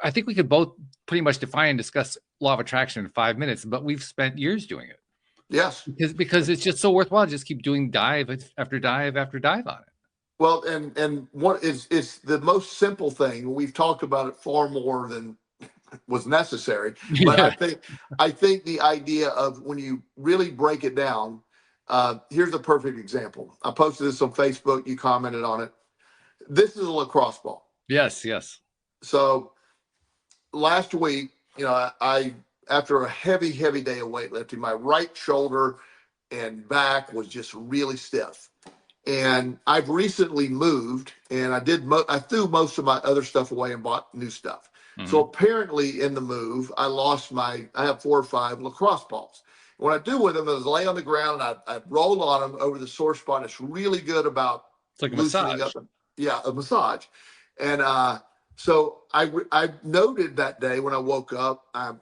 I think we could both pretty much define and discuss law of attraction in 5 minutes, but we've spent years doing it. Yes. Because it's just so worthwhile to just keep doing dive after dive after dive on it. Well, and what is, it's the most simple thing. We've talked about it far more than was necessary. But I think the idea of, when you really break it down, here's a perfect example. I posted this on Facebook. You commented on it. This is a lacrosse ball. Yes. So last week, you know, I after a heavy day of weightlifting, my right shoulder and back was just really stiff. And I've recently moved, and I threw most of my other stuff away and bought new stuff. So apparently in the move, I have 4 or 5 lacrosse balls. What I do with them is lay on the ground, and I roll on them over the sore spot. It's really good about it's like a loosening massage. up. Yeah, a massage. And so I noted that day when I woke up, I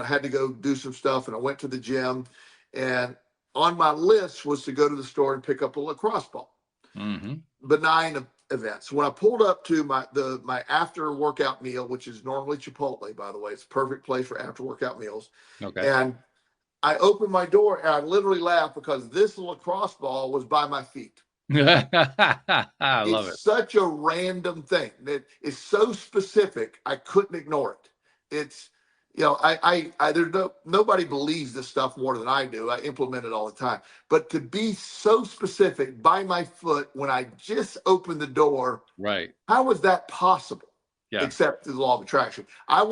had to go do some stuff, and I went to the gym, and on my list was to go to the store and pick up a lacrosse ball. Mm-hmm. Benign events. When I pulled up to my after workout meal, which is normally Chipotle, by the way, it's a perfect place for after workout meals. Okay. And I opened my door and I literally laughed because this lacrosse ball was by my feet. I love it. It's such a random thing that is so specific. I couldn't ignore it. It's, there's nobody believes this stuff more than I do. I implement it all the time. But to be so specific by my foot when I just opened the door, right? How was that possible? Yeah. Except through the law of attraction. I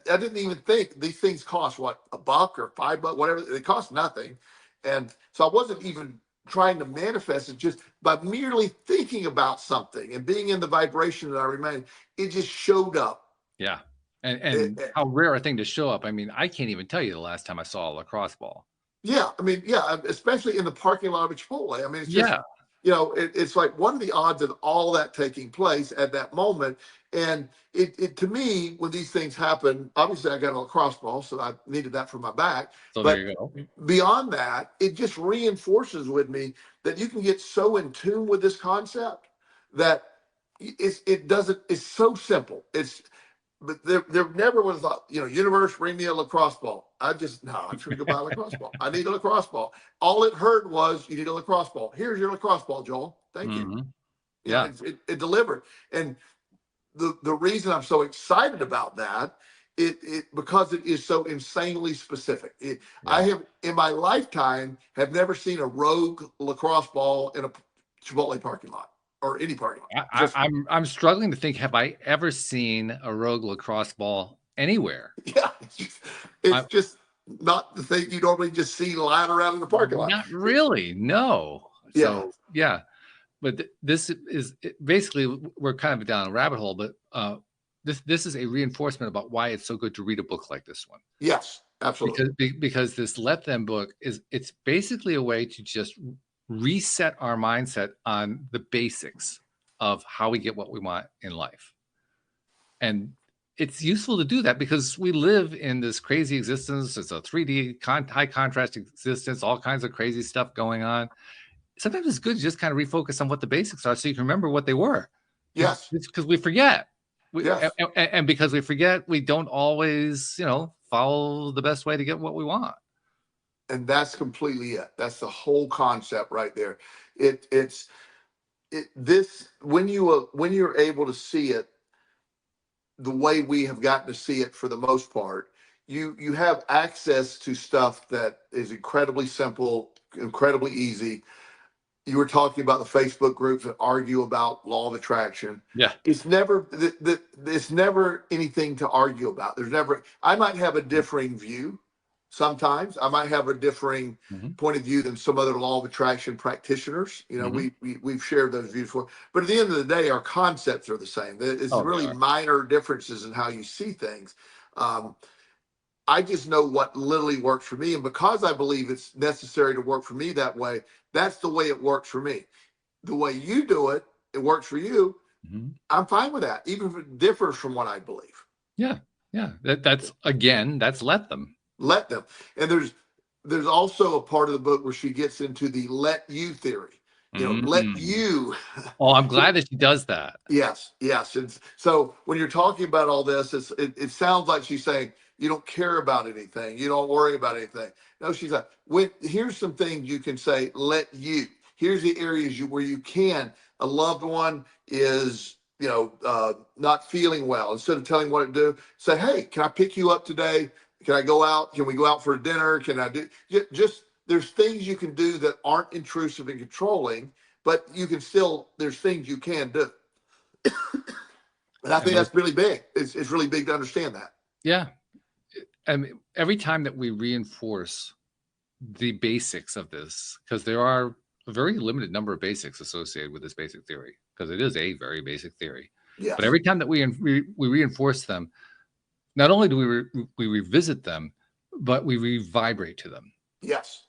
didn't even think these things cost what, $1 or $5, whatever. They cost nothing. And so I wasn't even trying to manifest it, just by merely thinking about something and being in the vibration that I remain, it just showed up. Yeah. And how rare a thing to show up. I mean, I can't even tell you the last time I saw a lacrosse ball. Yeah. I mean, yeah, especially in the parking lot of Chipotle. I mean, it's just, it's like, what are the odds of all that taking place at that moment? And it to me, when these things happen, obviously I got a lacrosse ball, so I needed that for my back. So but there you go. Beyond that, it just reinforces with me that you can get so in tune with this concept that it's so simple. But there never was thought, universe, bring me a lacrosse ball. I'm just going to go buy a lacrosse ball. I need a lacrosse ball. All it heard was, you need a lacrosse ball. Here's your lacrosse ball, Joel. Thank you. Yeah. It delivered. And the reason I'm so excited about that, because it is so insanely specific. I have, in my lifetime, have never seen a rogue lacrosse ball in a Chipotle parking lot. Or any parking lot. I'm struggling to think, have I ever seen a rogue lacrosse ball anywhere? Yeah, it's just not the thing you normally just see lying around in the parking lot. Not really, no. Yeah. So yeah, but this is basically, we're kind of down a rabbit hole, but this is a reinforcement about why it's so good to read a book like this one. Yes, absolutely. Because this Let Them book it's basically a way to just reset our mindset on the basics of how we get what we want in life. And it's useful to do that because we live in this crazy existence. It's a 3D high contrast existence, all kinds of crazy stuff going on. Sometimes it's good to just kind of refocus on what the basics are so you can remember what they were. Yes. It's because we forget. And because we forget, we don't always, follow the best way to get what we want. And that's completely it. That's the whole concept right there. When you're able to see it the way we have gotten to see it for the most part, you have access to stuff that is incredibly simple, incredibly easy. You were talking about the Facebook groups that argue about law of attraction. Yeah. It's never anything to argue about. I might have a differing view. Sometimes I might have a differing point of view than some other law of attraction practitioners. We've shared those views before. But at the end of the day, our concepts are the same. It's really minor differences in how you see things. I just know what literally works for me. And because I believe it's necessary to work for me that way, that's the way it works for me. The way you do it, it works for you. I'm fine with that, even if it differs from what I believe. Yeah. Yeah. That's Let Them. Let them. And there's also a part of the book where she gets into the let you theory. Let you. Oh, I'm glad that she does that. Yes. And so when you're talking about all this, it sounds like she's saying you don't care about anything. You don't worry about anything. No, she's like, here's some things you can say, let you. Here's the areas where you can. A loved one is, not feeling well. Instead of telling what to do, say, hey, can I pick you up today? Can I go out? Can we go out for dinner? Can I do just, there's things you can do that aren't intrusive and controlling, but there's things you can do. And I think that's really big. It's really big to understand that. Yeah. I mean, every time that we reinforce the basics of this, because there are a very limited number of basics associated with this basic theory, because it is a very basic theory. Yes. But every time that we reinforce them, not only do we revisit them, but we revibrate to them. Yes.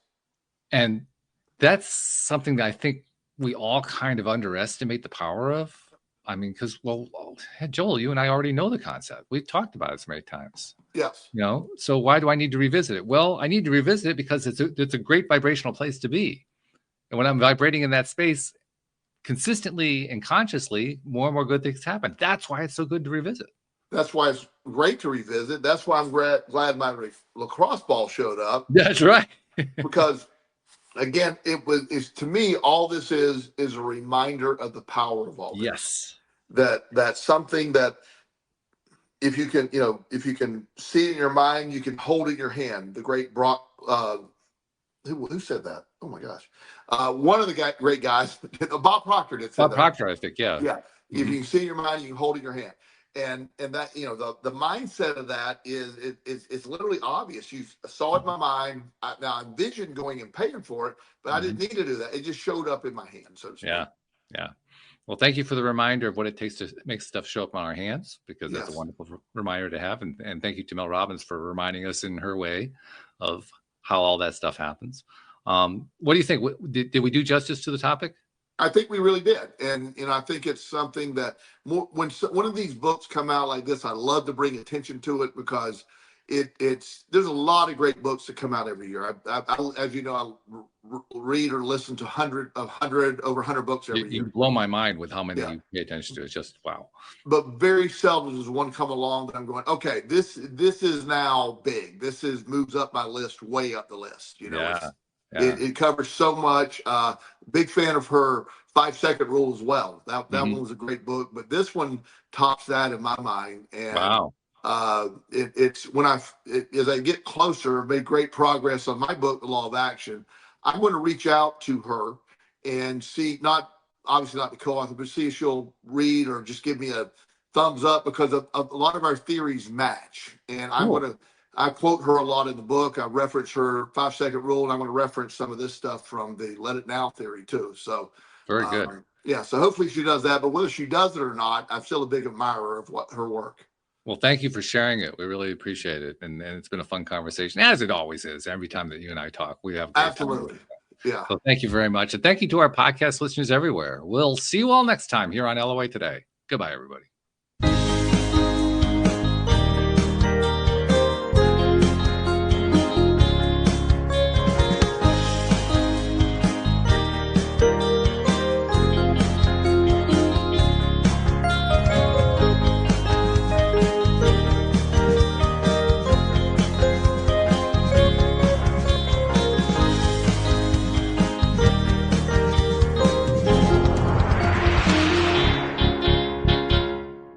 And that's something that I think we all kind of underestimate the power of. I mean, because, well, Joel, you and I already know the concept. We've talked about it so many times. Yes. You know, so why do I need to revisit it? Well, I need to revisit it because it's a great vibrational place to be. And when I'm vibrating in that space consistently and consciously, more and more good things happen. That's why it's so good to revisit. That's why it's great to revisit. That's why I'm glad my lacrosse ball showed up. That's right. Because again, it's to me, all this is a reminder of the power of all this. Yes. That's something that if you can see it in your mind, you can hold it in your hand. The great Brock, who said that? Oh my gosh. One of the great guys, Bob Proctor did say Bob that. Proctor, I think, yeah. Yeah. Mm-hmm. If you can see it in your mind, you can hold it in your hand. And that, the mindset of that is it's literally obvious. You saw it in my mind. Now I envisioned going and paying for it, but I didn't need to do that. It just showed up in my hand, so to speak. Yeah. Yeah. Well, thank you for the reminder of what it takes to make stuff show up on our hands, because that's a wonderful reminder to have. And thank you to Mel Robbins for reminding us in her way of how all that stuff happens. What do you think? Did we do justice to the topic? I think we really did. And I think it's something that when one of these books come out like this, I love to bring attention to it, because there's a lot of great books that come out every year. I as you know, I read or listen to over 100 books every year. You blow my mind with how many you pay attention to. It's just wow. But very seldom does one come along that I'm going, okay, this is now big. This moves up my list, way up the list. It covers so much. Big fan of her 5-second rule as well. That one was a great book, but this one tops that in my mind. And wow. It's as I get closer, made great progress on my book, The Law of Action. I'm going to reach out to her and see, obviously not the co-author, but see if she'll read or just give me a thumbs up, because a lot of our theories match. And I quote her a lot in the book. I reference her 5-second rule, and I'm going to reference some of this stuff from the Let It Now theory too. So very good. Yeah. So hopefully she does that, but whether she does it or not, I'm still a big admirer of her work. Well, thank you for sharing it. We really appreciate it. And it's been a fun conversation, as it always is. Every time that you and I talk, we have a great absolutely time. Yeah. So thank you very much. And thank you to our podcast listeners everywhere. We'll see you all next time here on LOA Today. Goodbye, everybody.